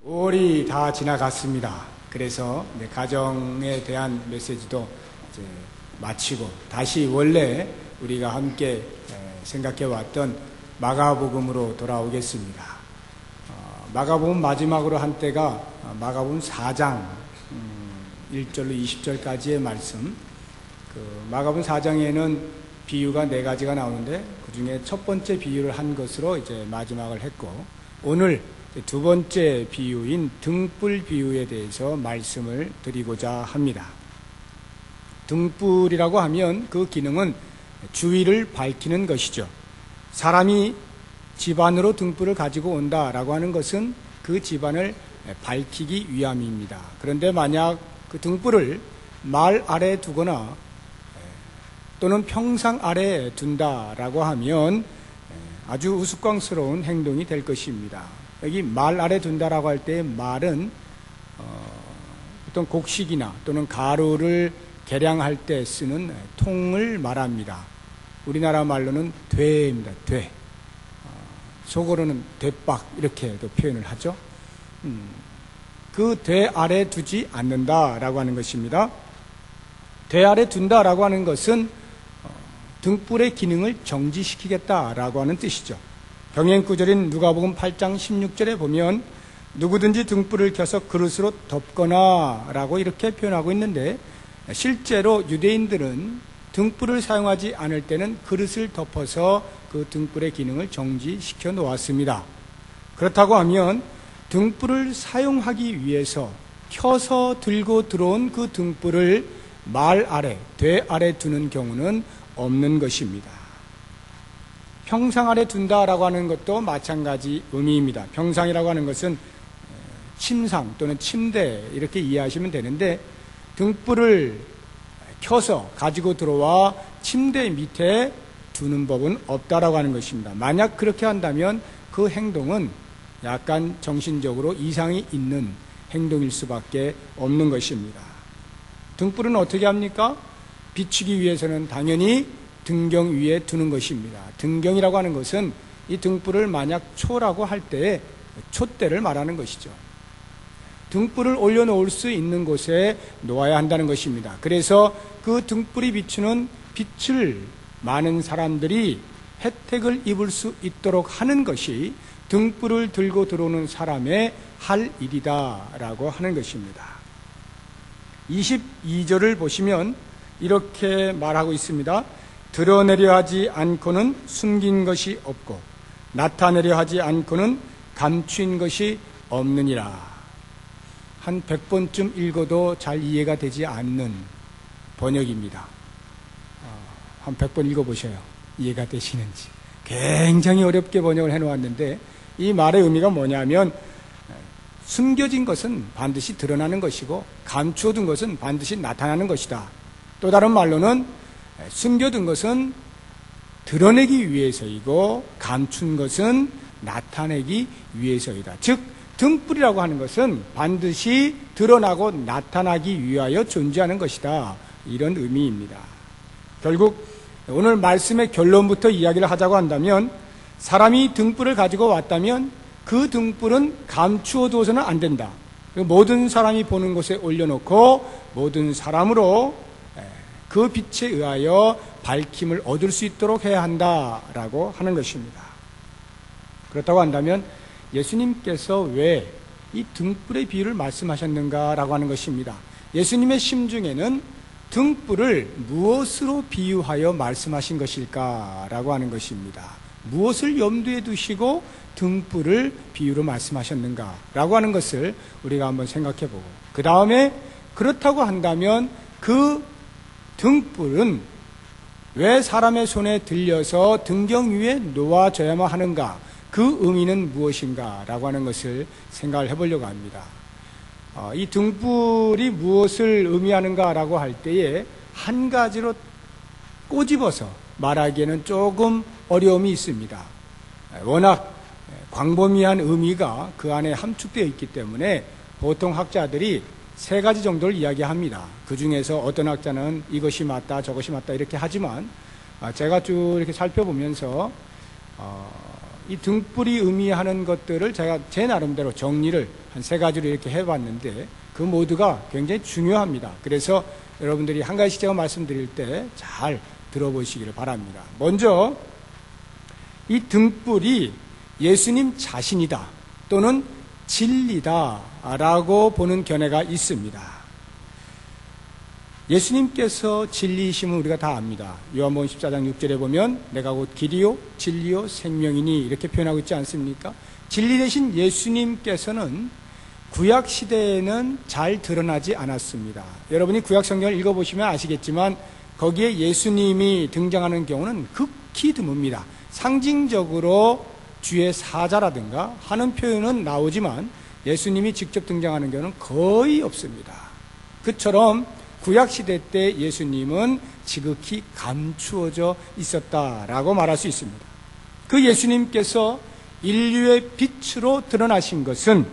5월이 다 지나갔습니다. 그래서 이제 가정에 대한 메시지도 이제 마치고 다시 원래 우리가 함께 생각해 왔던 마가복음으로 돌아오겠습니다. 마가복음 마지막으로 한 때가 마가복음 4장 1절로 20절까지의 말씀. 마가복음 4장에는 비유가 4가지가 나오는데 그 중에 첫 번째 비유를 한 것으로 이제 마지막을 했고, 오늘 두 번째 비유인 등불 비유에 대해서 말씀을 드리고자 합니다. 등불이라고 하면 그 기능은 주위를 밝히는 것이죠. 사람이 집안으로 등불을 가지고 온다라고 하는 것은 그 집안을 밝히기 위함입니다. 그런데 만약 그 등불을 말 아래에 두거나 또는 평상 아래에 둔다라고 하면 아주 우스꽝스러운 행동이 될 것입니다. 여기 말 아래 둔다라고 할 때 말은 어떤 곡식이나 또는 가루를 계량할 때 쓰는 통을 말합니다. 우리나라 말로는 되입니다. 되. 속어로는 되박 이렇게도 표현을 하죠. 그 되 아래 두지 않는다라고 하는 것입니다. 되 아래 둔다라고 하는 것은 등불의 기능을 정지시키겠다라고 하는 뜻이죠. 병행구절인 누가복음 8장 16절에 보면 누구든지 등불을 켜서 그릇으로 덮거나 라고 이렇게 표현하고 있는데, 실제로 유대인들은 등불을 사용하지 않을 때는 그릇을 덮어서 그 등불의 기능을 정지시켜 놓았습니다. 그렇다고 하면 등불을 사용하기 위해서 켜서 들고 들어온 그 등불을 말 아래, 되 아래 두는 경우는 없는 것입니다. 평상 아래 둔다라고 하는 것도 마찬가지 의미입니다. 평상이라고 하는 것은 침상 또는 침대 이렇게 이해하시면 되는데, 등불을 켜서 가지고 들어와 침대 밑에 두는 법은 없다라고 하는 것입니다. 만약 그렇게 한다면 그 행동은 약간 정신적으로 이상이 있는 행동일 수밖에 없는 것입니다. 등불은 어떻게 합니까? 비추기 위해서는 당연히 등경 위에 두는 것입니다. 등경이라고 하는 것은 이 등불을 만약 초라고 할 때에 촛대를 말하는 것이죠. 등불을 올려놓을 수 있는 곳에 놓아야 한다는 것입니다. 그래서 그 등불이 비추는 빛을 많은 사람들이 혜택을 입을 수 있도록 하는 것이 등불을 들고 들어오는 사람의 할 일이다라고 하는 것입니다. 22절을 보시면 이렇게 말하고 있습니다. 드러내려 하지 않고는 숨긴 것이 없고 나타내려 하지 않고는 감추인 것이 없느니라. 한 100번쯤 읽어도 잘 이해가 되지 않는 번역입니다. 한 100번 읽어보셔요. 이해가 되시는지. 굉장히 어렵게 번역을 해놓았는데, 이 말의 의미가 뭐냐면 숨겨진 것은 반드시 드러나는 것이고 감추어둔 것은 반드시 나타나는 것이다. 또 다른 말로는 숨겨둔 것은 드러내기 위해서이고 감춘 것은 나타내기 위해서이다. 즉 등불이라고 하는 것은 반드시 드러나고 나타나기 위하여 존재하는 것이다. 이런 의미입니다. 결국 오늘 말씀의 결론부터 이야기를 하자고 한다면, 사람이 등불을 가지고 왔다면 그 등불은 감추어 두어서는 안 된다. 모든 사람이 보는 곳에 올려놓고 모든 사람으로 그 빛에 의하여 밝힘을 얻을 수 있도록 해야 한다라고 하는 것입니다. 그렇다고 한다면 예수님께서 왜 이 등불의 비유를 말씀하셨는가라고 하는 것입니다. 예수님의 심중에는 등불을 무엇으로 비유하여 말씀하신 것일까라고 하는 것입니다. 무엇을 염두에 두시고 등불을 비유로 말씀하셨는가라고 하는 것을 우리가 한번 생각해보고, 그 다음에 그렇다고 한다면 그 등불은 왜 사람의 손에 들려서 등경 위에 놓아져야만 하는가, 그 의미는 무엇인가 라고 하는 것을 생각을 해보려고 합니다. 이 등불이 무엇을 의미하는가 라고 할 때에 한 가지로 꼬집어서 말하기에는 조금 어려움이 있습니다. 워낙 광범위한 의미가 그 안에 함축되어 있기 때문에 보통 학자들이 3가지 정도를 이야기합니다. 그 중에서 어떤 학자는 이것이 맞다, 저것이 맞다 이렇게 하지만, 제가 쭉 이렇게 살펴보면서 이 등불이 의미하는 것들을 제가 제 나름대로 정리를 한 3가지로 이렇게 해봤는데 그 모두가 굉장히 중요합니다. 그래서 여러분들이 한 가지씩 제가 말씀드릴 때 잘 들어보시기를 바랍니다. 먼저 이 등불이 예수님 자신이다 또는 진리다라고 보는 견해가 있습니다. 예수님께서 진리이심은 우리가 다 압니다. 요한복음 14장 6절에 보면 내가 곧 길이요 진리요 생명이니 이렇게 표현하고 있지 않습니까? 진리 대신 예수님께서는 구약 시대에는 잘 드러나지 않았습니다. 여러분이 구약 성경을 읽어보시면 아시겠지만 거기에 예수님이 등장하는 경우는 극히 드뭅니다. 상징적으로 주의 사자라든가 하는 표현은 나오지만 예수님이 직접 등장하는 경우는 거의 없습니다. 그처럼 구약시대 때 예수님은 지극히 감추어져 있었다라고 말할 수 있습니다. 그 예수님께서 인류의 빛으로 드러나신 것은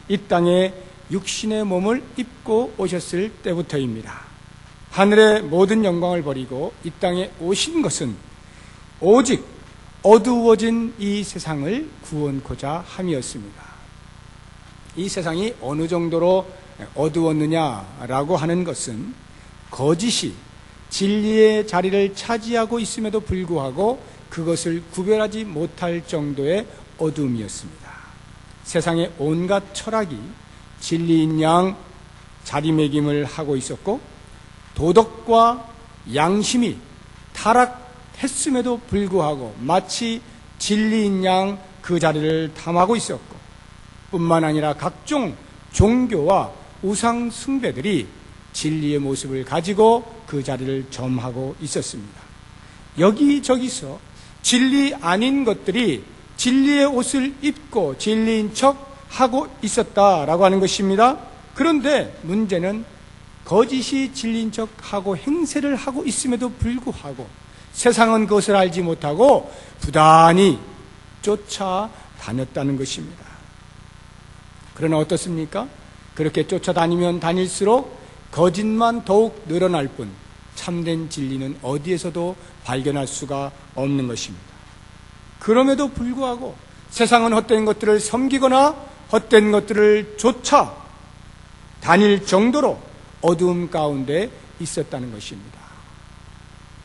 이 땅에 육신의 몸을 입고 오셨을 때부터입니다. 하늘의 모든 영광을 버리고 이 땅에 오신 것은 오직 어두워진 이 세상을 구원코자 함이었습니다. 이 세상이 어느 정도로 어두웠느냐라고 하는 것은 거짓이 진리의 자리를 차지하고 있음에도 불구하고 그것을 구별하지 못할 정도의 어두움이었습니다. 세상의 온갖 철학이 진리인 양 자리매김을 하고 있었고 도덕과 양심이 타락했음에도 불구하고 마치 진리인 양 그 자리를 탐하고 있었고 뿐만 아니라 각종 종교와 우상 숭배들이 진리의 모습을 가지고 그 자리를 점하고 있었습니다. 여기저기서 진리 아닌 것들이 진리의 옷을 입고 진리인 척 하고 있었다라고 하는 것입니다. 그런데 문제는 거짓이 진리인 척 하고 행세를 하고 있음에도 불구하고 세상은 그것을 알지 못하고 부단히 쫓아다녔다는 것입니다. 그러나 어떻습니까? 그렇게 쫓아다니면 다닐수록 거짓만 더욱 늘어날 뿐 참된 진리는 어디에서도 발견할 수가 없는 것입니다. 그럼에도 불구하고 세상은 헛된 것들을 섬기거나 헛된 것들을 쫓아 다닐 정도로 어두움 가운데 있었다는 것입니다.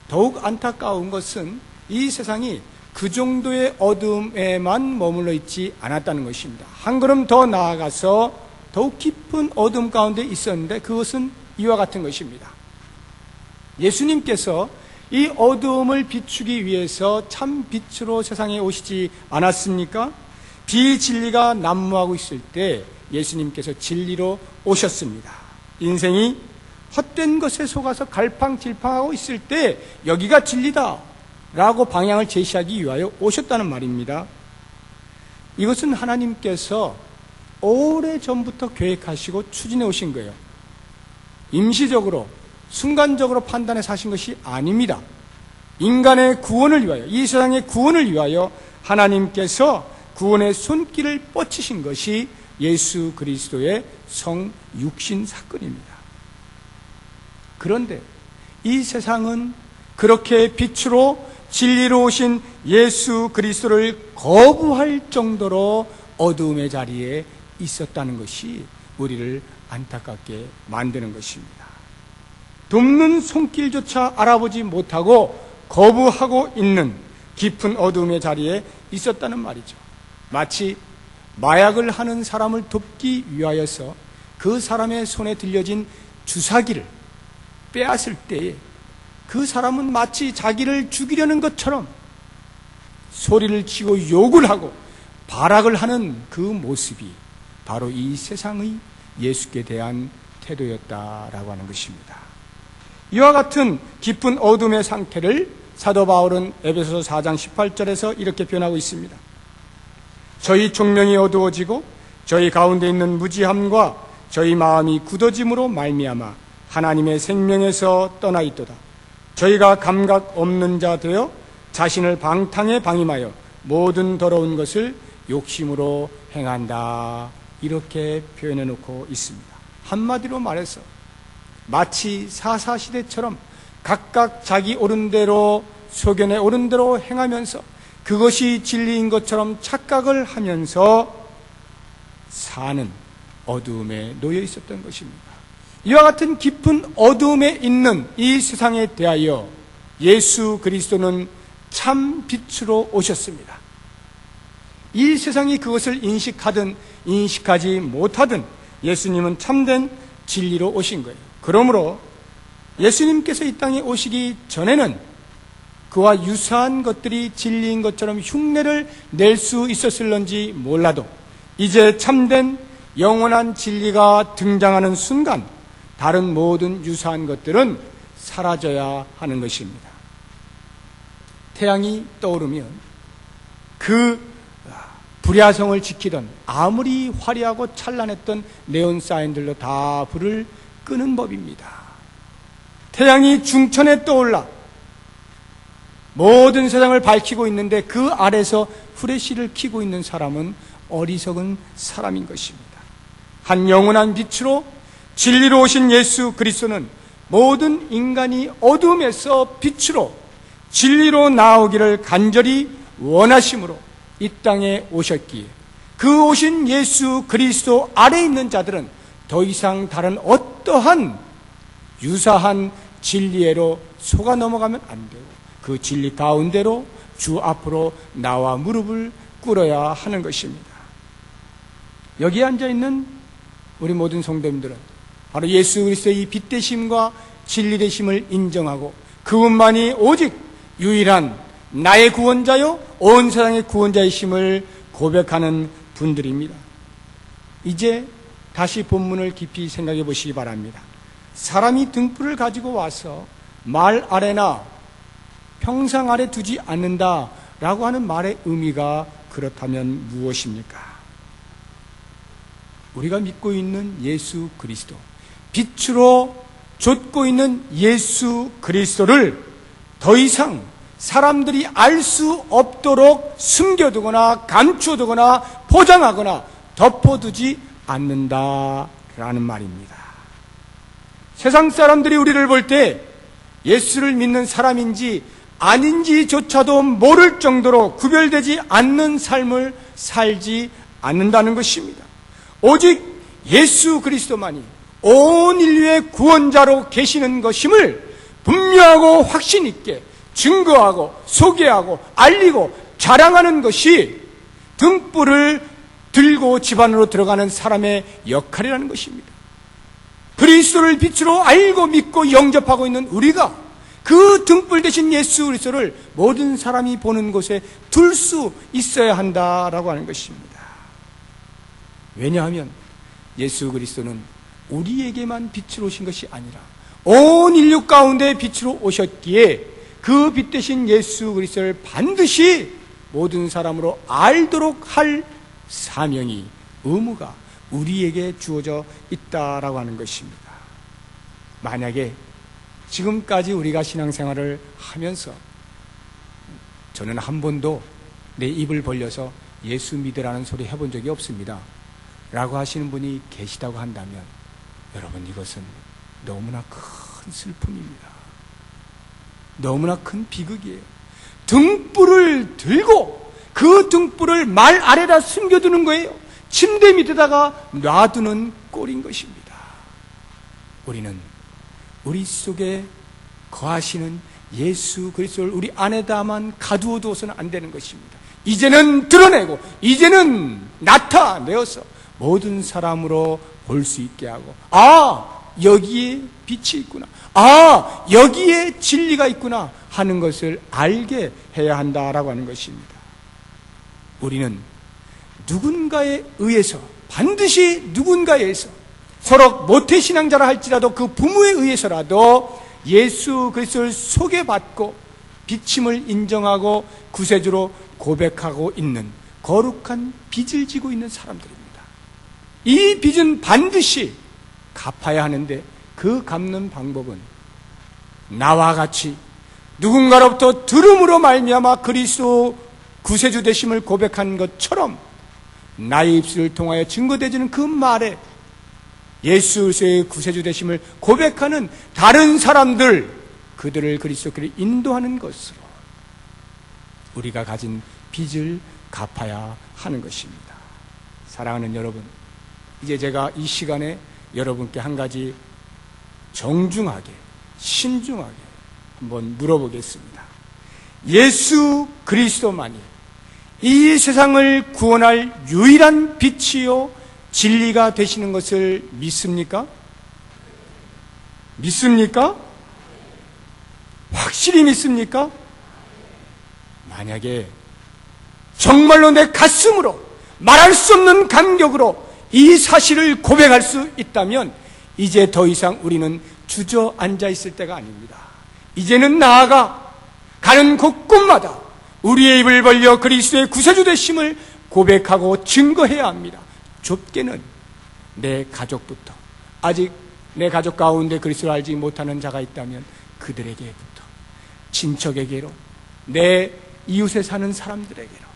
더욱 안타까운 것은 이 세상이 그 정도의 어두움에만 머물러 있지 않았다는 것입니다. 한 걸음 더 나아가서 더욱 깊은 어두움 가운데 있었는데 그것은 이와 같은 것입니다. 예수님께서 이 어두움을 비추기 위해서 참 빛으로 세상에 오시지 않았습니까? 비진리가 난무하고 있을 때 예수님께서 진리로 오셨습니다. 인생이 헛된 것에 속아서 갈팡질팡하고 있을 때 여기가 진리다 라고 방향을 제시하기 위하여 오셨다는 말입니다. 이것은 하나님께서 오래전부터 계획하시고 추진해 오신 거예요. 임시적으로 순간적으로 판단해 사신 것이 아닙니다. 인간의 구원을 위하여, 이 세상의 구원을 위하여 하나님께서 구원의 손길을 뻗치신 것이 예수 그리스도의 성육신 사건입니다. 그런데 이 세상은 그렇게 빛으로 진리로 오신 예수 그리스도를 거부할 정도로 어두움의 자리에 있었다는 것이 우리를 안타깝게 만드는 것입니다. 돕는 손길조차 알아보지 못하고 거부하고 있는 깊은 어두움의 자리에 있었다는 말이죠. 마치 마약을 하는 사람을 돕기 위하여서 그 사람의 손에 들려진 주사기를 빼앗을 때에 그 사람은 마치 자기를 죽이려는 것처럼 소리를 치고 욕을 하고 발악을 하는 그 모습이 바로 이 세상의 예수께 대한 태도였다라고 하는 것입니다. 이와 같은 깊은 어둠의 상태를 사도 바울은 에베소서 4장 18절에서 이렇게 표현하고 있습니다. 저희 총명이 어두워지고 저희 가운데 있는 무지함과 저희 마음이 굳어짐으로 말미암아 하나님의 생명에서 떠나 있도다. 저희가 감각 없는 자 되어 자신을 방탕에 방임하여 모든 더러운 것을 욕심으로 행한다. 이렇게 표현해 놓고 있습니다. 한마디로 말해서 마치 사사시대처럼 각각 자기 옳은 대로 소견에 옳은 대로 행하면서 그것이 진리인 것처럼 착각을 하면서 사는 어두움에 놓여 있었던 것입니다. 이와 같은 깊은 어두움에 있는 이 세상에 대하여 예수 그리스도는 참 빛으로 오셨습니다. 이 세상이 그것을 인식하든 인식하지 못하든 예수님은 참된 진리로 오신 거예요. 그러므로 예수님께서 이 땅에 오시기 전에는 그와 유사한 것들이 진리인 것처럼 흉내를 낼 수 있었을런지 몰라도 이제 참된 영원한 진리가 등장하는 순간 다른 모든 유사한 것들은 사라져야 하는 것입니다. 태양이 떠오르면 그 불야성을 지키던 아무리 화려하고 찬란했던 네온 사인들로 다 불을 끄는 법입니다. 태양이 중천에 떠올라 모든 세상을 밝히고 있는데 그 아래서 후레쉬를 켜고 있는 사람은 어리석은 사람인 것입니다. 한 영원한 빛으로 진리로 오신 예수 그리스도는 모든 인간이 어둠에서 빛으로 진리로 나오기를 간절히 원하심으로 이 땅에 오셨기에 그 오신 예수 그리스도 아래에 있는 자들은 더 이상 다른 어떠한 유사한 진리에로 속아 넘어가면 안 되고 그 진리 가운데로 주 앞으로 나와 무릎을 꿇어야 하는 것입니다. 여기에 앉아있는 우리 모든 성도님들은 바로 예수 그리스도의 이 빛 되심과 진리 되심을 인정하고 그분만이 오직 유일한 나의 구원자요 온 세상의 구원자이심을 고백하는 분들입니다. 이제 다시 본문을 깊이 생각해 보시기 바랍니다. 사람이 등불을 가지고 와서 말 아래나 평상 아래 두지 않는다라고 하는 말의 의미가 그렇다면 무엇입니까? 우리가 믿고 있는 예수 그리스도, 빛으로 좇고 있는 예수 그리스도를 더 이상 사람들이 알 수 없도록 숨겨두거나 감추어두거나 포장하거나 덮어두지 않는다라는 말입니다. 세상 사람들이 우리를 볼 때 예수를 믿는 사람인지 아닌지조차도 모를 정도로 구별되지 않는 삶을 살지 않는다는 것입니다. 오직 예수 그리스도만이 온 인류의 구원자로 계시는 것임을 분명하고 확신 있게 증거하고 소개하고 알리고 자랑하는 것이 등불을 들고 집 안으로 들어가는 사람의 역할이라는 것입니다. 그리스도를 빛으로 알고 믿고 영접하고 있는 우리가 그 등불 대신 예수 그리스도를 모든 사람이 보는 곳에 둘 수 있어야 한다라고 하는 것입니다. 왜냐하면 예수 그리스도는 우리에게만 빛으로 오신 것이 아니라 온 인류 가운데 빛으로 오셨기에 그 빛 대신 예수 그리스도를 반드시 모든 사람으로 알도록 할 사명이, 의무가 우리에게 주어져 있다라고 하는 것입니다. 만약에 지금까지 우리가 신앙생활을 하면서 저는 한 번도 내 입을 벌려서 예수 믿으라는 소리 해본 적이 없습니다 라고 하시는 분이 계시다고 한다면 여러분, 이것은 너무나 큰 슬픔입니다. 너무나 큰 비극이에요. 등불을 들고 그 등불을 말 아래다 숨겨두는 거예요. 침대 밑에다가 놔두는 꼴인 것입니다. 우리는 우리 속에 거하시는 예수 그리스도를 우리 안에다만 가두어 두어서는 안 되는 것입니다. 이제는 드러내고 이제는 나타내어서 모든 사람으로 볼 수 있게 하고, 여기에 빛이 있구나, 여기에 진리가 있구나 하는 것을 알게 해야 한다라고 하는 것입니다. 우리는 누군가에 의해서, 반드시 누군가에 의해서, 서로 모태신앙자라 할지라도 그 부모에 의해서라도 예수 그리스도를 소개받고 비침을 인정하고 구세주로 고백하고 있는 거룩한 빚을 지고 있는 사람들입니다. 이 빚은 반드시 갚아야 하는데 그 갚는 방법은 나와 같이 누군가로부터 들음으로 말미암아 그리스도 구세주 되심을 고백한 것처럼 나의 입술을 통하여 증거되지는 그 말에 예수 그리스도의 구세주 되심을 고백하는 다른 사람들, 그들을 그리스도께로 인도하는 것으로 우리가 가진 빚을 갚아야 하는 것입니다. 사랑하는 여러분, 이제 제가 이 시간에 여러분께 한 가지 정중하게, 신중하게 한번 물어보겠습니다. 예수 그리스도만이 이 세상을 구원할 유일한 빛이요 진리가 되시는 것을 믿습니까? 믿습니까? 확실히 믿습니까? 만약에 정말로 내 가슴으로 말할 수 없는 감격으로 이 사실을 고백할 수 있다면 이제 더 이상 우리는 주저앉아 있을 때가 아닙니다. 이제는 나아가 가는 곳곳마다 우리의 입을 벌려 그리스도의 구세주 되심을 고백하고 증거해야 합니다. 좁게는 내 가족부터, 아직 내 가족 가운데 그리스도를 알지 못하는 자가 있다면 그들에게부터, 친척에게로, 내 이웃에 사는 사람들에게로,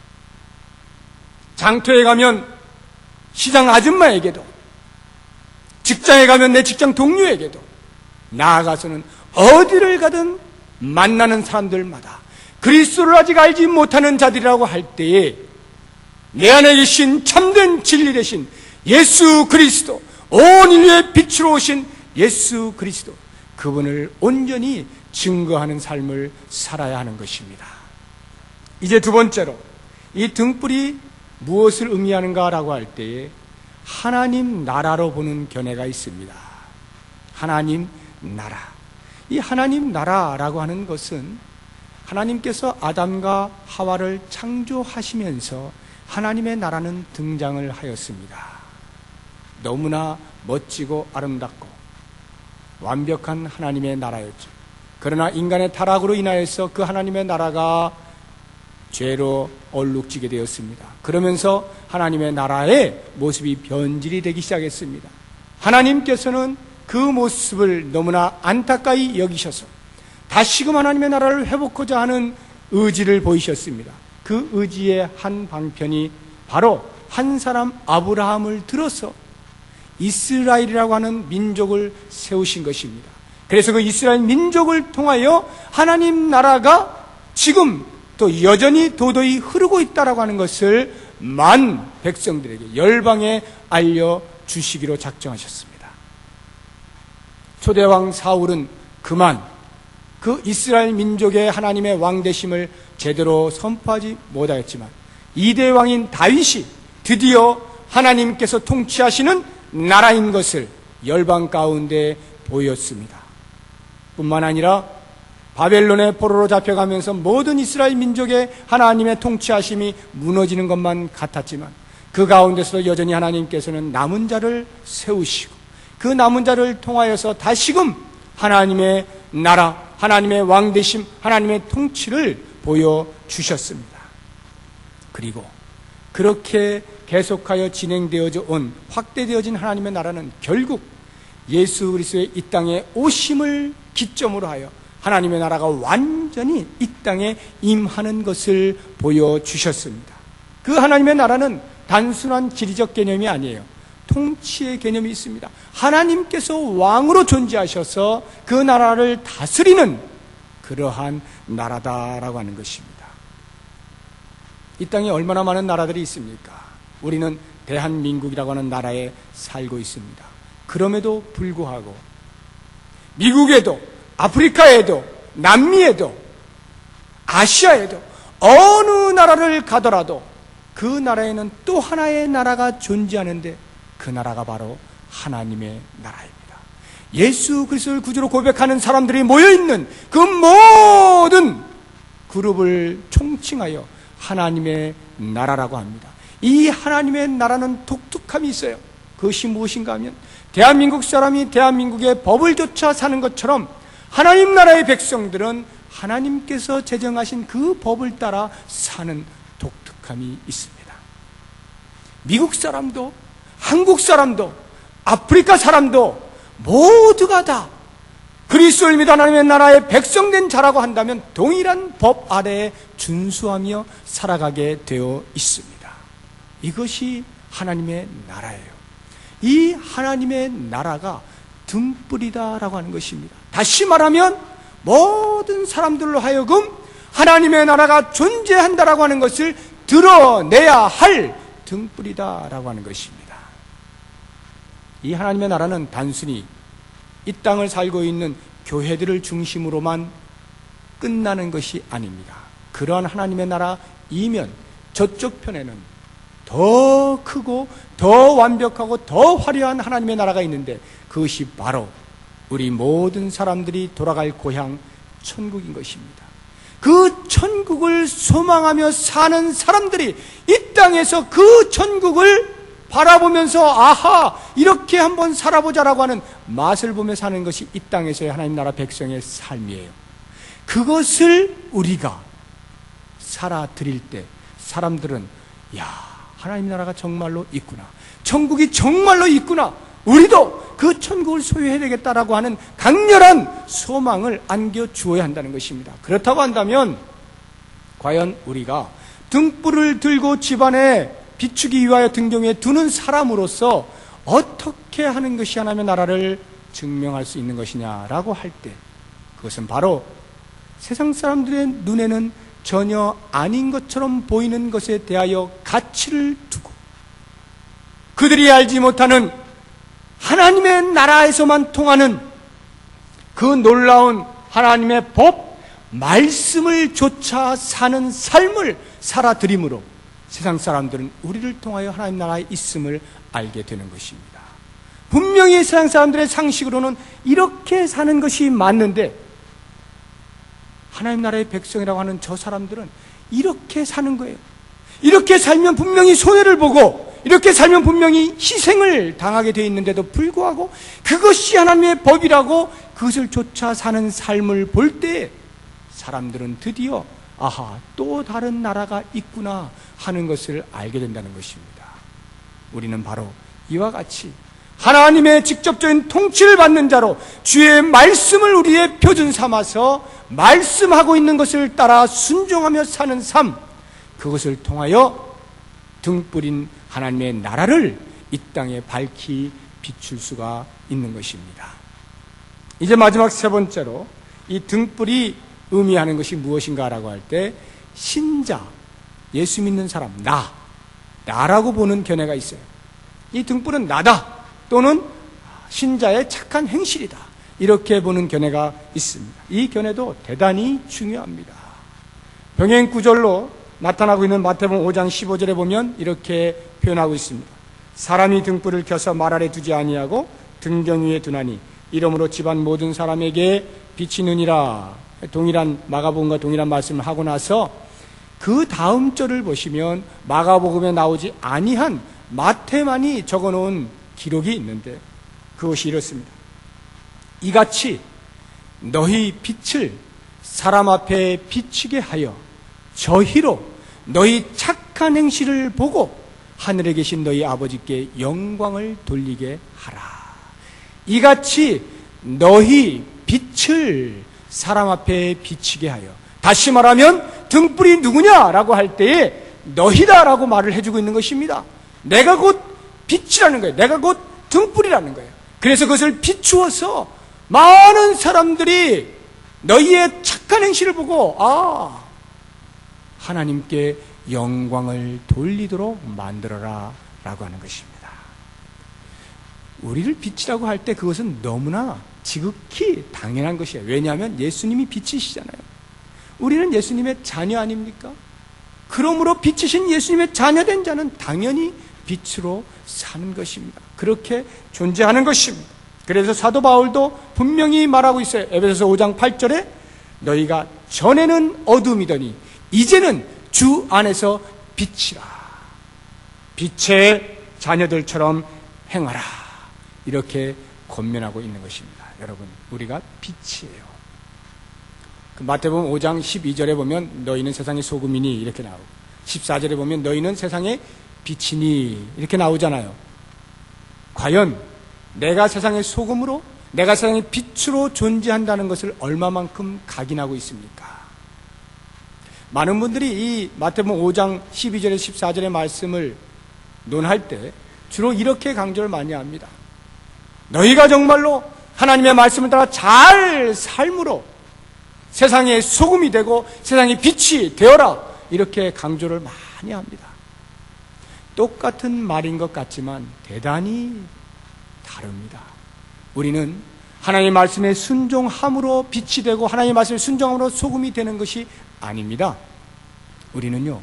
장터에 가면 시장 아줌마에게도, 직장에 가면 내 직장 동료에게도, 나아가서는 어디를 가든 만나는 사람들마다 그리스도를 아직 알지 못하는 자들이라고 할 때에 내 안에 계신 참된 진리 되신 예수 그리스도, 온 인류의 빛으로 오신 예수 그리스도, 그분을 온전히 증거하는 삶을 살아야 하는 것입니다. 이제 두 번째로 이 등불이 무엇을 의미하는가라고 할 때에 하나님 나라로 보는 견해가 있습니다. 하나님 나라. 이 하나님 나라라고 하는 것은 하나님께서 아담과 하와를 창조하시면서 하나님의 나라는 등장을 하였습니다. 너무나 멋지고 아름답고 완벽한 하나님의 나라였죠. 그러나 인간의 타락으로 인하여서 그 하나님의 나라가 죄로 얼룩지게 되었습니다. 그러면서 하나님의 나라의 모습이 변질이 되기 시작했습니다. 하나님께서는 그 모습을 너무나 안타까이 여기셔서 다시금 하나님의 나라를 회복하자 하는 의지를 보이셨습니다. 그 의지의 한 방편이 바로 한 사람 아브라함을 들어서 이스라엘이라고 하는 민족을 세우신 것입니다. 그래서 그 이스라엘 민족을 통하여 하나님 나라가 지금 또 여전히 도도히 흐르고 있다라고 하는 것을 만 백성들에게 열방에 알려주시기로 작정하셨습니다. 초대왕 사울은 그만 그 이스라엘 민족의 하나님의 왕되심을 제대로 선포하지 못하였지만 이대 왕인 다윗이 드디어 하나님께서 통치하시는 나라인 것을 열방 가운데 보였습니다. 뿐만 아니라 바벨론의 포로로 잡혀가면서 모든 이스라엘 민족의 하나님의 통치하심이 무너지는 것만 같았지만 그 가운데서도 여전히 하나님께서는 남은 자를 세우시고 그 남은 자를 통하여서 다시금 하나님의 나라, 하나님의 왕되심, 하나님의 통치를 보여주셨습니다. 그리고 그렇게 계속하여 진행되어져 온 확대되어진 하나님의 나라는 결국 예수 그리스도의 이 땅에 오심을 기점으로 하여 하나님의 나라가 완전히 이 땅에 임하는 것을 보여주셨습니다. 그 하나님의 나라는 단순한 지리적 개념이 아니에요. 통치의 개념이 있습니다. 하나님께서 왕으로 존재하셔서 그 나라를 다스리는 그러한 나라다라고 하는 것입니다. 이 땅에 얼마나 많은 나라들이 있습니까? 우리는 대한민국이라고 하는 나라에 살고 있습니다. 그럼에도 불구하고 미국에도 아프리카에도 남미에도 아시아에도 어느 나라를 가더라도 그 나라에는 또 하나의 나라가 존재하는데 그 나라가 바로 하나님의 나라입니다. 예수 그리스도를 구주로 고백하는 사람들이 모여있는 그 모든 그룹을 총칭하여 하나님의 나라라고 합니다. 이 하나님의 나라는 독특함이 있어요. 그것이 무엇인가 하면 대한민국 사람이 대한민국의 법을 좇아 사는 것처럼 하나님 나라의 백성들은 하나님께서 제정하신 그 법을 따라 사는 독특함이 있습니다. 미국 사람도 한국 사람도 아프리카 사람도 모두가 다 그리스도를 믿어 하나님의 나라의 백성된 자라고 한다면 동일한 법 아래에 준수하며 살아가게 되어 있습니다. 이것이 하나님의 나라예요. 이 하나님의 나라가 등불이다라고 하는 것입니다. 다시 말하면 모든 사람들로 하여금 하나님의 나라가 존재한다라고 하는 것을 드러내야 할 등불이다라고 하는 것입니다. 이 하나님의 나라는 단순히 이 땅을 살고 있는 교회들을 중심으로만 끝나는 것이 아닙니다. 그러한 하나님의 나라 이면 저쪽 편에는 더 크고 더 완벽하고 더 화려한 하나님의 나라가 있는데, 그것이 바로 우리 모든 사람들이 돌아갈 고향 천국인 것입니다. 그 천국을 소망하며 사는 사람들이 이 땅에서 그 천국을 바라보면서 아하, 이렇게 한번 살아보자라고 하는 맛을 보며 사는 것이 이 땅에서의 하나님 나라 백성의 삶이에요. 그것을 우리가 살아드릴 때 사람들은 야, 하나님 나라가 정말로 있구나, 천국이 정말로 있구나, 우리도 그 천국을 소유해야 되겠다라고 하는 강렬한 소망을 안겨주어야 한다는 것입니다. 그렇다고 한다면 과연 우리가 등불을 들고 집안에 비추기 위하여 등경에 두는 사람으로서 어떻게 하는 것이 하나님의 나라를 증명할 수 있는 것이냐라고 할 때, 그것은 바로 세상 사람들의 눈에는 전혀 아닌 것처럼 보이는 것에 대하여 가치를 두고 그들이 알지 못하는 하나님의 나라에서만 통하는 그 놀라운 하나님의 법, 말씀을 좇아 사는 삶을 살아드림으로 세상 사람들은 우리를 통하여 하나님 나라에 있음을 알게 되는 것입니다. 분명히 세상 사람들의 상식으로는 이렇게 사는 것이 맞는데, 하나님 나라의 백성이라고 하는 저 사람들은 이렇게 사는 거예요. 이렇게 살면 분명히 손해를 보고, 이렇게 살면 분명히 희생을 당하게 되어 있는데도 불구하고 그것이 하나님의 법이라고 그것을 좇아 사는 삶을 볼 때 사람들은 드디어 아하, 또 다른 나라가 있구나 하는 것을 알게 된다는 것입니다. 우리는 바로 이와 같이 하나님의 직접적인 통치를 받는 자로 주의 말씀을 우리의 표준 삼아서 말씀하고 있는 것을 따라 순종하며 사는 삶, 그것을 통하여 등불인 하나님의 나라를 이 땅에 밝히 비출 수가 있는 것입니다. 이제 마지막 세 번째로 이 등불이 의미하는 것이 무엇인가라고 할 때, 신자, 예수 믿는 사람, 나라고 보는 견해가 있어요. 이 등불은 나다, 또는 신자의 착한 행실이다, 이렇게 보는 견해가 있습니다. 이 견해도 대단히 중요합니다. 병행 구절로 나타나고 있는 마태복음 5장 15절에 보면 이렇게 표현하고 있습니다. 사람이 등불을 켜서 말 아래 두지 아니하고 등경 위에 두나니 이러므로 집안 모든 사람에게 비치느니라. 동일한, 마가복음과 동일한 말씀을 하고 나서 그 다음 절을 보시면 마가복음에 나오지 아니한 마태만이 적어놓은 기록이 있는데, 그것이 이렇습니다. 이같이 너희 빛을 사람 앞에 비치게 하여 저희로 너희 착한 행실을 보고 하늘에 계신 너희 아버지께 영광을 돌리게 하라. 이같이 너희 빛을 사람 앞에 비치게 하여, 다시 말하면 등불이 누구냐라고 할 때에 너희다라고 말을 해주고 있는 것입니다. 내가 곧 빛이라는 거예요. 내가 곧 등불이라는 거예요. 그래서 그것을 비추어서 많은 사람들이 너희의 착한 행실을 보고 하나님께 영광을 돌리도록 만들어라 라고 하는 것입니다. 우리를 빛이라고 할 때 그것은 너무나 지극히 당연한 것이에요. 왜냐하면 예수님이 빛이시잖아요. 우리는 예수님의 자녀 아닙니까? 그러므로 빛이신 예수님의 자녀된 자는 당연히 빛으로 사는 것입니다. 그렇게 존재하는 것입니다. 그래서 사도 바울도 분명히 말하고 있어요. 에베소서 5장 8절에 너희가 전에는 어둠이더니 이제는 주 안에서 빛이라. 빛의 자녀들처럼 행하라. 이렇게 권면하고 있는 것입니다. 여러분, 우리가 빛이에요. 그 마태복음 5장 12절에 보면 너희는 세상의 소금이니 이렇게 나오고, 14절에 보면 너희는 세상의 빛이니 이렇게 나오잖아요. 과연 내가 세상의 소금으로, 내가 세상의 빛으로 존재한다는 것을 얼마만큼 각인하고 있습니까? 많은 분들이 이 마태복음 5장 12절에 14절의 말씀을 논할 때 주로 이렇게 강조를 많이 합니다. 너희가 정말로 하나님의 말씀을 따라 잘 삶으로 세상의 소금이 되고 세상의 빛이 되어라, 이렇게 강조를 많이 합니다. 똑같은 말인 것 같지만 대단히 다릅니다. 우리는 하나님의 말씀에 순종함으로 빛이 되고 하나님의 말씀에 순종함으로 소금이 되는 것이 아닙니다. 우리는요,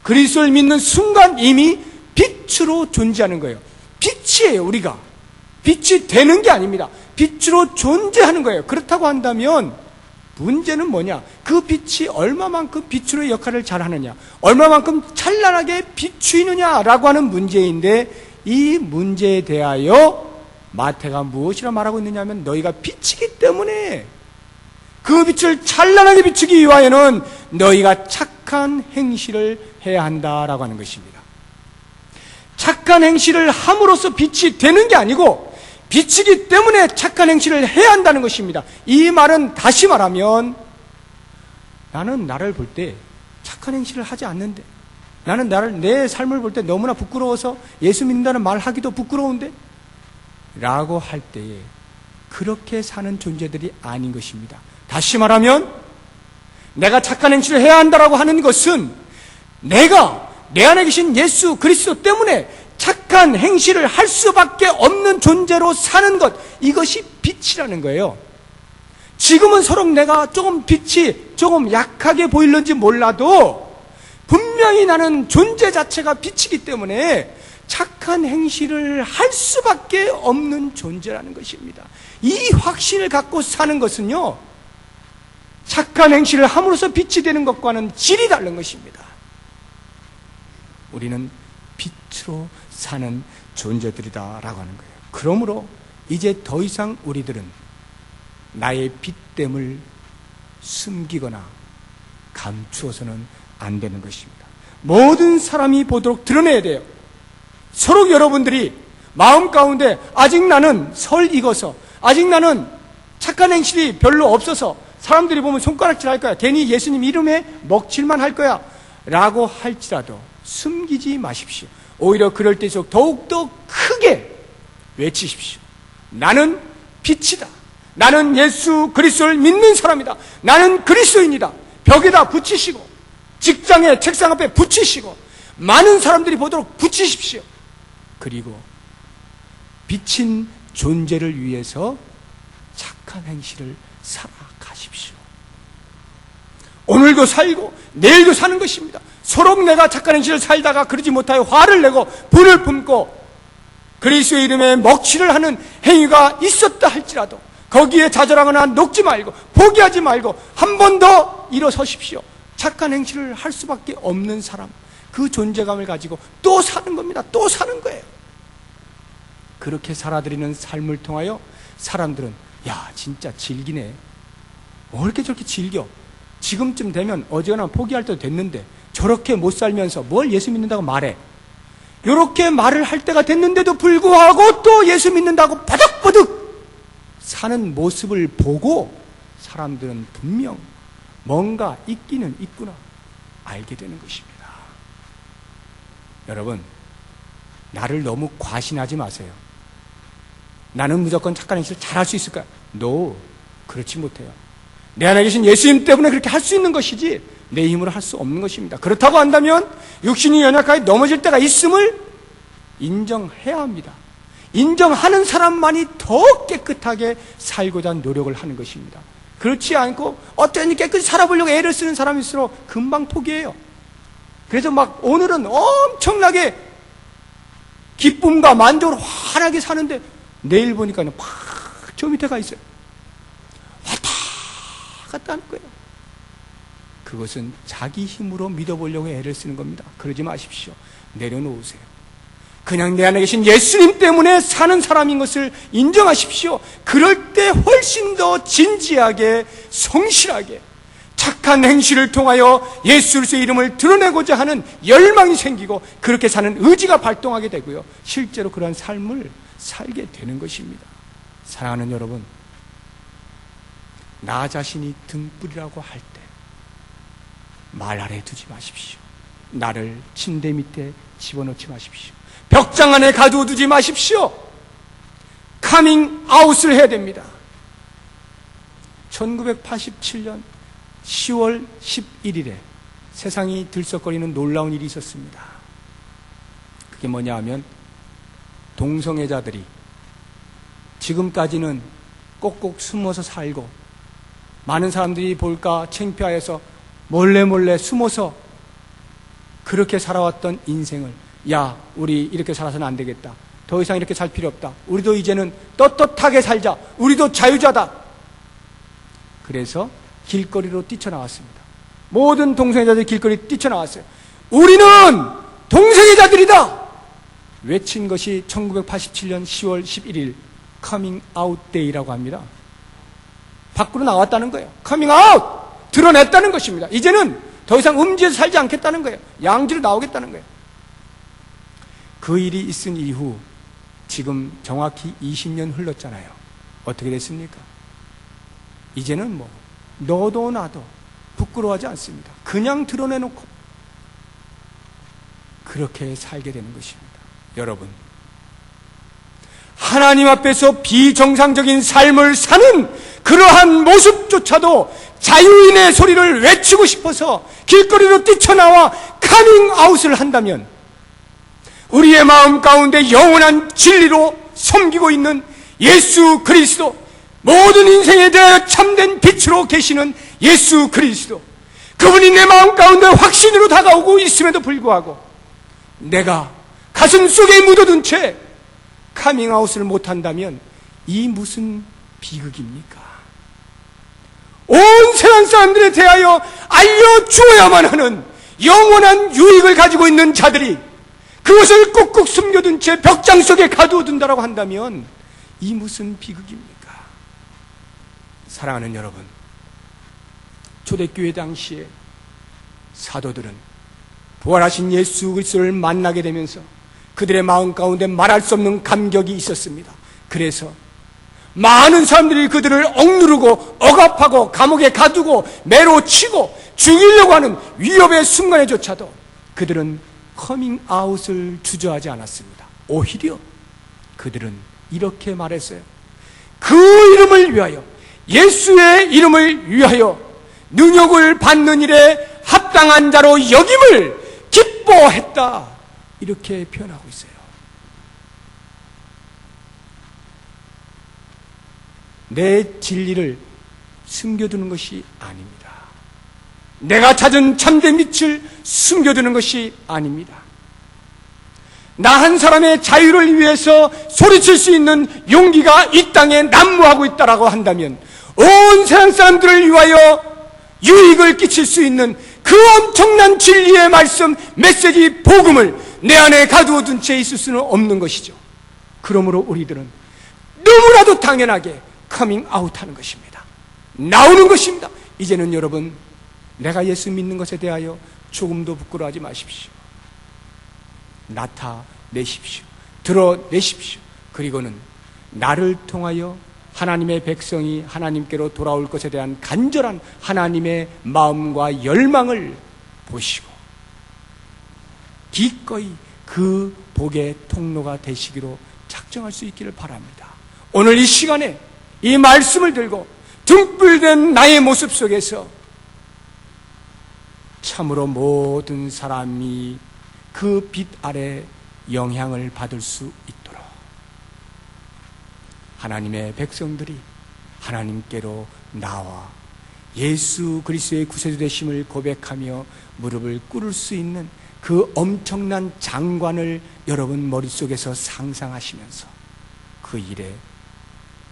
그리스도를 믿는 순간 이미 빛으로 존재하는 거예요. 빛이에요. 우리가 빛이 되는 게 아닙니다. 빛으로 존재하는 거예요. 그렇다고 한다면 문제는 뭐냐? 그 빛이 얼마만큼 빛으로의 역할을 잘하느냐, 얼마만큼 찬란하게 비추이느냐라고 하는 문제인데, 이 문제에 대하여 마태가 무엇이라 말하고 있느냐 하면, 너희가 빛이기 때문에 그 빛을 찬란하게 비추기 위하여는 너희가 착한 행실을 해야 한다라고 하는 것입니다. 착한 행실을 함으로써 빛이 되는 게 아니고 빛이기 때문에 착한 행실을 해야 한다는 것입니다. 이 말은 다시 말하면, 나는 나를 볼 때 착한 행실을 하지 않는데, 나는 내 삶을 볼 때 너무나 부끄러워서 예수 믿는다는 말 하기도 부끄러운데 라고 할 때에 그렇게 사는 존재들이 아닌 것입니다. 다시 말하면, 내가 착한 행실을 해야 한다라고 하는 것은 내가 내 안에 계신 예수 그리스도 때문에 착한 행실을 할 수밖에 없는 존재로 사는 것, 이것이 빛이라는 거예요. 지금은 서로 내가 조금 빛이 조금 약하게 보일는지 몰라도 분명히 나는 존재 자체가 빛이기 때문에 착한 행실을 할 수밖에 없는 존재라는 것입니다. 이 확신을 갖고 사는 것은요, 착한 행실을 함으로써 빛이 되는 것과는 질이 다른 것입니다. 우리는 빛으로 사는 존재들이다라고 하는 거예요. 그러므로 이제 더 이상 우리들은 나의 빛됨을 숨기거나 감추어서는 안 되는 것입니다. 모든 사람이 보도록 드러내야 돼요. 서로 여러분들이 마음 가운데 아직 나는 설 익어서, 아직 나는 착한 행실이 별로 없어서 사람들이 보면 손가락질 할 거야, 괜히 예수님 이름에 먹칠만 할 거야 라고 할지라도 숨기지 마십시오. 오히려 그럴 때일수록 더욱더 크게 외치십시오. 나는 빛이다. 나는 예수 그리스도를 믿는 사람이다. 나는 그리스도인이다. 벽에다 붙이시고, 직장의 책상 앞에 붙이시고, 많은 사람들이 보도록 붙이십시오. 그리고 빛인 존재를 위해서 착한 행실을 살아가십시오. 오늘도 살고 내일도 사는 것입니다. 서로 내가 착한 행실을 살다가 그러지 못하여 화를 내고 불을 품고 그리스도의 이름에 먹칠을 하는 행위가 있었다 할지라도 거기에 좌절하거나 녹지 말고 포기하지 말고 한 번 더 일어서십시오. 착한 행실을 할 수밖에 없는 사람, 그 존재감을 가지고 또 사는 겁니다. 또 사는 거예요. 그렇게 살아드리는 삶을 통하여 사람들은, 야, 진짜 즐기네. 뭐 이렇게 저렇게 즐겨. 지금쯤 되면 어지간하면 포기할 때도 됐는데 저렇게 못 살면서 뭘 예수 믿는다고 말해. 이렇게 말을 할 때가 됐는데도 불구하고 또 예수 믿는다고 버득버득 사는 모습을 보고 사람들은 분명 뭔가 있기는 있구나 알게 되는 것입니다. 여러분, 나를 너무 과신하지 마세요. 나는 무조건 착한 행실을 잘할 수 있을까요? No, 그렇지 못해요. 내 안에 계신 예수님 때문에 그렇게 할 수 있는 것이지 내 힘으로 할 수 없는 것입니다. 그렇다고 한다면 육신이 연약하게 넘어질 때가 있음을 인정해야 합니다. 인정하는 사람만이 더 깨끗하게 살고자 노력을 하는 것입니다. 그렇지 않고 어쩌니 깨끗이 살아보려고 애를 쓰는 사람일수록 금방 포기해요. 그래서 막 오늘은 엄청나게 기쁨과 만족으로 환하게 사는데 내일 보니까 팍 저 밑에 가 있어요. 왔다 갔다 하는 거예요. 그것은 자기 힘으로 믿어보려고 애를 쓰는 겁니다. 그러지 마십시오. 내려놓으세요. 그냥 내 안에 계신 예수님 때문에 사는 사람인 것을 인정하십시오. 그럴 때 훨씬 더 진지하게 성실하게 착한 행실을 통하여 예수 그리스도의 이름을 드러내고자 하는 열망이 생기고 그렇게 사는 의지가 발동하게 되고요. 실제로 그러한 삶을 살게 되는 것입니다. 사랑하는 여러분, 나 자신이 등불이라고 할 때 말 아래 두지 마십시오. 나를 침대 밑에 집어넣지 마십시오. 벽장 안에 가두어두지 마십시오. 카밍 아웃을 해야 됩니다. 1987년 10월 11일에 세상이 들썩거리는 놀라운 일이 있었습니다. 그게 뭐냐 하면 동성애자들이 지금까지는 꼭꼭 숨어서 살고 많은 사람들이 볼까 창피하여서 몰래 숨어서 그렇게 살아왔던 인생을 야, 우리 이렇게 살아서는 안 되겠다. 더 이상 이렇게 살 필요 없다. 우리도 이제는 떳떳하게 살자. 우리도 자유자다. 그래서 길거리로 뛰쳐나왔습니다. 모든 동성애자들이 길거리에 뛰쳐나왔어요. 우리는 동성애자들이다! 외친 것이 1987년 10월 11일 커밍 아웃 데이라고 합니다. 밖으로 나왔다는 거예요. 커밍 아웃! 드러냈다는 것입니다. 이제는 더 이상 음지에서 살지 않겠다는 거예요. 양지로 나오겠다는 거예요. 그 일이 있은 이후 지금 정확히 20년 흘렀잖아요. 어떻게 됐습니까? 이제는 뭐 너도 나도 부끄러워하지 않습니다. 그냥 드러내놓고 그렇게 살게 되는 것입니다. 여러분, 하나님 앞에서 비정상적인 삶을 사는 그러한 모습조차도 자유인의 소리를 외치고 싶어서 길거리로 뛰쳐나와 카밍아웃을 한다면 우리의 마음 가운데 영원한 진리로 섬기고 있는 예수 그리스도, 모든 인생에 대하여 참된 빛으로 계시는 예수 그리스도, 그분이 내 마음 가운데 확신으로 다가오고 있음에도 불구하고 내가 가슴 속에 묻어둔 채 카밍아웃을 못한다면 이 무슨 비극입니까? 온 세상 사람들에 대하여 알려주어야만 하는 영원한 유익을 가지고 있는 자들이 그것을 꾹꾹 숨겨둔 채 벽장 속에 가두어둔다라고 한다면 이 무슨 비극입니까? 사랑하는 여러분, 초대교회 당시에 사도들은 부활하신 예수 그리스도를 만나게 되면서 그들의 마음 가운데 말할 수 없는 감격이 있었습니다. 그래서 많은 사람들이 그들을 억누르고 억압하고 감옥에 가두고 매로 치고 죽이려고 하는 위협의 순간에조차도 그들은 커밍아웃을 주저하지 않았습니다. 오히려 그들은 이렇게 말했어요. 그 이름을 위하여, 예수의 이름을 위하여 능욕을 받는 일에 합당한 자로 여김을 기뻐했다. 이렇게 표현하고 있어요. 내 진리를 숨겨두는 것이 아닙니다. 내가 찾은 참된 빛을 숨겨두는 것이 아닙니다. 나 한 사람의 자유를 위해서 소리칠 수 있는 용기가 이 땅에 난무하고 있다라고 한다면 온 세상 사람들을 위하여 유익을 끼칠 수 있는 그 엄청난 진리의 말씀, 메시지, 복음을 내 안에 가두어둔 채 있을 수는 없는 것이죠. 그러므로 우리들은 너무나도 당연하게 커밍아웃하는 것입니다. 나오는 것입니다. 이제는 여러분, 내가 예수 믿는 것에 대하여 조금도 부끄러워하지 마십시오. 나타내십시오. 드러내십시오. 그리고는 나를 통하여 하나님의 백성이 하나님께로 돌아올 것에 대한 간절한 하나님의 마음과 열망을 보시고 기꺼이 그 복의 통로가 되시기로 작정할 수 있기를 바랍니다. 오늘 이 시간에 이 말씀을 들고 등불된 나의 모습 속에서 참으로 모든 사람이 그 빛 아래 영향을 받을 수 있도록 하나님의 백성들이 하나님께로 나와 예수 그리스도의 구세주 되심을 고백하며 무릎을 꿇을 수 있는 그 엄청난 장관을 여러분 머릿속에서 상상하시면서 그 일에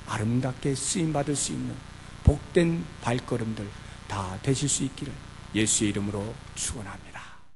아름답게 쓰임받을 수 있는 복된 발걸음들 다 되실 수 있기를 예수의 이름으로 축원합니다.